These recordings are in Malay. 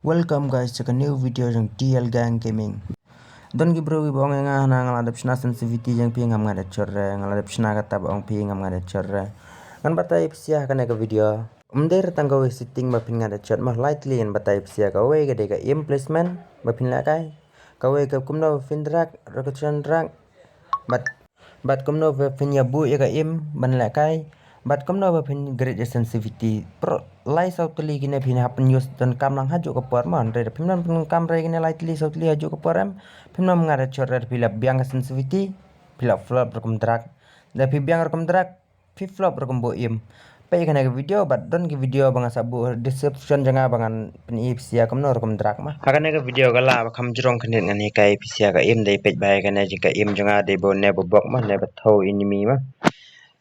Welcome guys to a new video jang TL Gang Gaming. Don gibro bong nga na ngadap shna sensitivity jang pi ngam ngadat chorre ngadap shna kata bong pi ngam ngadat chorre. Ngan batai psia kana ka video. Umder tanggo setting ba pin ngadat chot mah lightly en batai psia ka we ga de ka aim placement ba pin la kai. Ka we ka kumno fin drag rotation drag bat kumno ba pin ya bu ya ka aim ban la kai. Bat kumno ba pin grade sensitivity pro lai sautli gine pin happen use dan kam lang haju ka por man re pin nan pin kam re gine lightly sautli haju ka por am pin nam ngara chorre pila biang sensitivity pila flop rakum drag da pi biang rakum drag pi flop rakum bo im pai kana video bat don ki video bang sabu description janga bangan pin ipsia kamno rakum drag mah hakane ka video kala kham jrong khanet ngani kai ipsia ka im dei pej bai kana jika im janga de bo ne bo bok mah ne ba thau enemy mah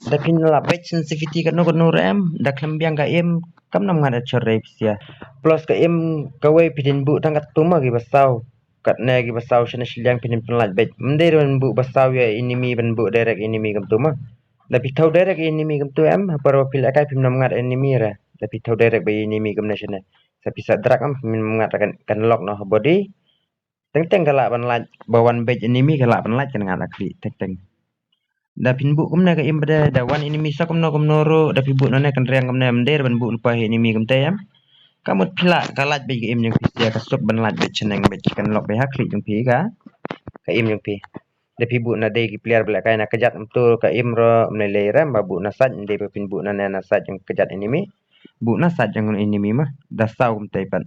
da pin la pej sensitivity ka no ram da kham biang ka im kam nam ngada chorre sia plus ka im ka we pidin bu tangkat tuma gi basau kat ne gi basau shana shiliang pidin penlat bet mde ron bu basau ya enemy ban bu direct enemy kam tuma da pitau direct enemy kam tu am par pil akai pim nam ngad enemy ra da pitau direct be enemy kam nashana sa pisa drak am pim ngad kan lock no body teng kala ban lat bawan bet enemy kala ban lat kan ngad akli teng da pinbu kumna ka imbada da one enemy sa kumno ro da pibu nane kan riang kumna mder ban bu lupa enemy kum tayam kamut pila kalat be im yang pisia ka sok ban lat be cheneng be kan lok be hakli jung pi ka im jung pi da pibu na de ki player bla kai na kejat tu ka im ro mlele ram babu na sat de be pinbu na na sat jung kejat enemy bu na sat jung enemy mah da sau kum tay pan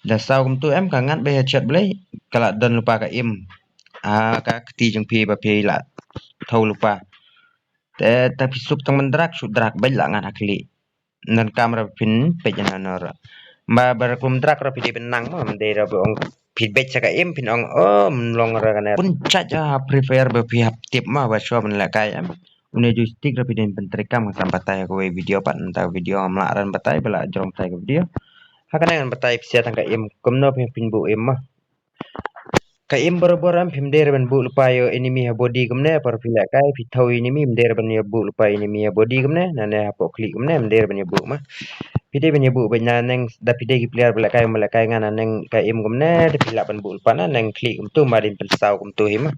da sau kum tu em ka ngat be headshot blai kala don lupa ka im ka keti jung pi ba pi la thau lupa te tapi sup tang mandrak su drak bai la ngan akli nan kamera pin pe jana nora ba bar kum drak ra pi de benang ma de ra bong feedback ka im pin ong long ra kana pun cha prefer ba pi hap tip ma ba shwa ban la kai am une joystick ra pi den pentrekam sam batai ko video pat ta video am la ran batai bala jong tai ko video hakana ngan batai sia tang ka im kumno pin bu im ma ka im bor am phim der ban bu lupa yo enemy ha body kumne par pila kai phi thau enemy der ban yo bu lupa enemy ha body kumne na ne ha po klik kumne der ban yo bu ma pide ban yo bu ban nang da pide ki player bala kai ngana nang ka im kumne de pila ban bu lupa na nang klik kum tu marin pen sau kum tu hima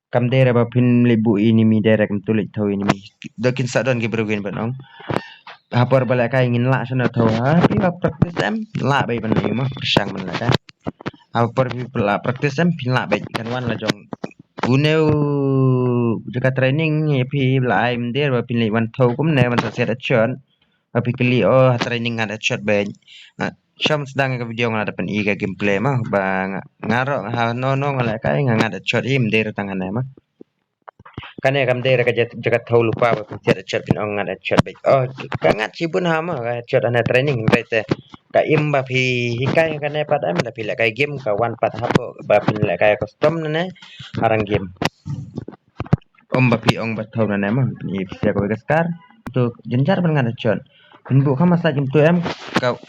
kam der ba phin le bu enemy der kum tu le thau enemy dokin sa don ki berugin ban ong ha por bala kai ngin la sana thau ha pi ba practice am la bai ban ni ma sang ban la ka por pila practice am pin la bai kan wan la jong uneu jaka training pi la im der ba pin le wan thau kum ne wan sa set achon ba pi kli training ngada shot ben sham sedang ka video ngada pen i ka gameplay mah ba ngaro ha no ngala kai ngada shot im der tangan ma kane kam der ka jaka thau lupa ba pin set shot pin ong ngada shot bai ka ngat sibun ha ma ka shot ana training rete ka im ba phi hikai ka ne pat am la phi la kai game ka wan pat hapo ba phi la kai custom ne arang game ba phi ong ba thau na ma ni sia ko gaskar tu jenjar ban ngada shot pin bu khama sa jum tu em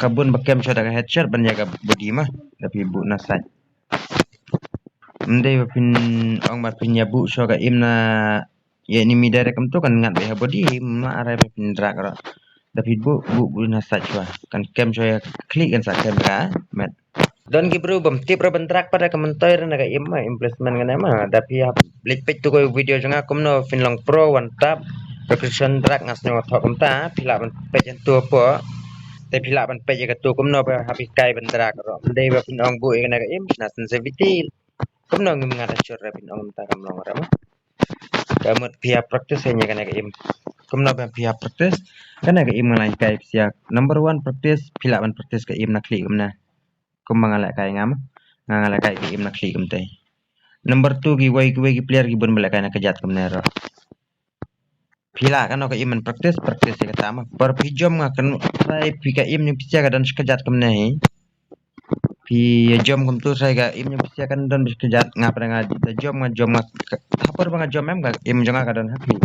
ka bun ba kem shot ka headshot ban jaga body mah tapi bu na sa mde ba pin ong ba pin ya bu so ka im na ya enemy direct kam tu kan ngat be body ma are ba pin drag ro tapi bu na sa chwa kan kem so ya klik kan sa kamera met don gi bro bam tip ra bantrak pada komentar na ka im ma implement ngana ma tapi lek pej tu ko video janga kumno finlong pro one tap Repression drag ngasno thok kamta pila ban pej tu po te pila ban pej ka tu kumno ba hapi kai ban drag ro de ba pinong bu ngana ka im na sensitivity kumno ngim ngada chor ra pinong ta kamlong ra ma kamut pia practice nya kana ka im kumno ba pia practice kana ka im ngalai kai sia number 1 practice pila ban practice ka im na klik kumna kumangala kai ngam ngala kai ka im na klik kumte number 2 gi wai ki player gi bun bala kai na kajat kumna ro pila kan ka im practice ka tama par pijom nga kan sai pika im ni pisia ka dan kajat kumna hi pi jom kum tu sai ka im ni pisia kan dan kajat ngapa nga jom nga hapor banga jom em ka im jonga ka dan hakli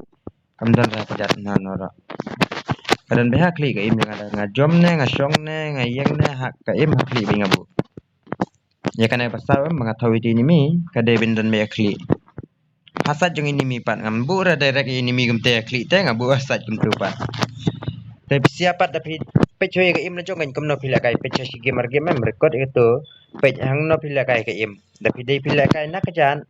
kam dan ra kajat na nora kadan be hakli ka im nga jom ne nga song ne nga yeng ne hak ka im hakli bi ngabu ya kana pasau mga thawiti ni mi ka de bin dan be hakli hasad jong enemy pat ngambu ra direct enemy gum te klik te ngabu hasad gum tu pat tapi siapa tapi pecho ke im na jong kan no pila kai pecho si game record itu pej hang no pila kai ke im da pidai pila kai nak jan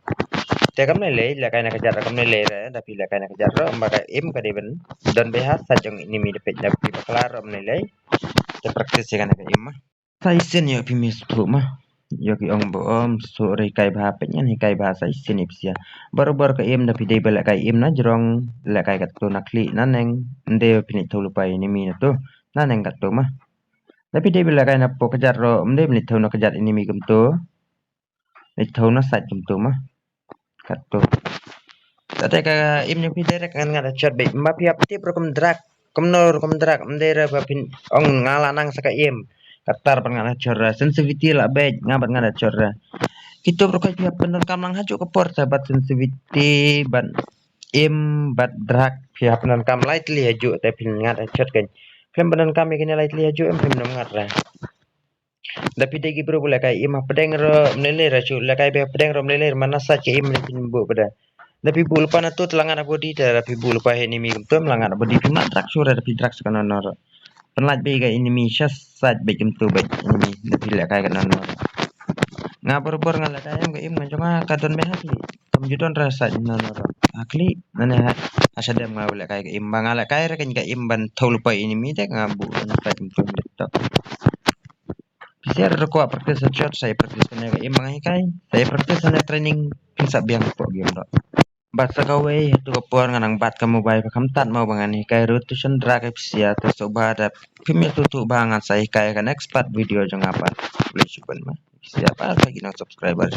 te kam le la kai nak jar kam le da pila kai nak jar ro maka im ka deben dan behat sa jong ini mi de pej da pi klar rom le te praktis kan ke im mah sai sen yo pi mis tu mah yo ki ong bo om so ri kai ba pej ni kai ba sai sen ipsia baru ke im da pidai bela kai im na jrong la kai kat tu nakli naneng nde pini thau lupai ni mi na tu naneng kat tu mah tapi dia bila kai na po kejar ro mde menit thau na kejar ini mi gum tu ni thau na sat gum tu mah kat tu tate ka im ni pi direct ngan ngada chat be ma pi apti pro kum drak mde ra pa pin ong ngala nang saka im katar pan ngada chora sensitivity la be ngabat ngada chora kitu pro kai pi penon kam lang haju ke por sabat sensitivity ban im bat drak pi penon kam lightly haju te pin ngada chat kan Film penon kami kini lightly haju em film nongat ra. Tapi degi bro boleh kai imah pedeng ro mlele ra chu la kai be pedeng ro mlele mana sa ke im ni bu pada. Tapi bul pana tu telangan body da tapi bul pa ini mi tu melangan body tu mak drak sura tapi drak sakana nor. Penlat be ga ini mi syas sat be kem tu be ini tapi la kai kana nor. Ngabor-bor ngala kai em ga im nganjonga kadon be hakli. Kamjudon rasa nor. Akli nane asadam ngawala kai imbang ala kai ra kan ga imban tholupa ini mi tek ngabu pa tum tok Biar ko praktis shot saya praktis kana ga imbang kai saya praktis na training pinsa biang po game dok bat sa gawe tu ko por nganang bat ka mobile pa kamtat mau bangan kai rotation drag sia to soba da pimil tutu bangan saya kai kan expert video jong apa boleh cuban mah siapa lagi nak subscriber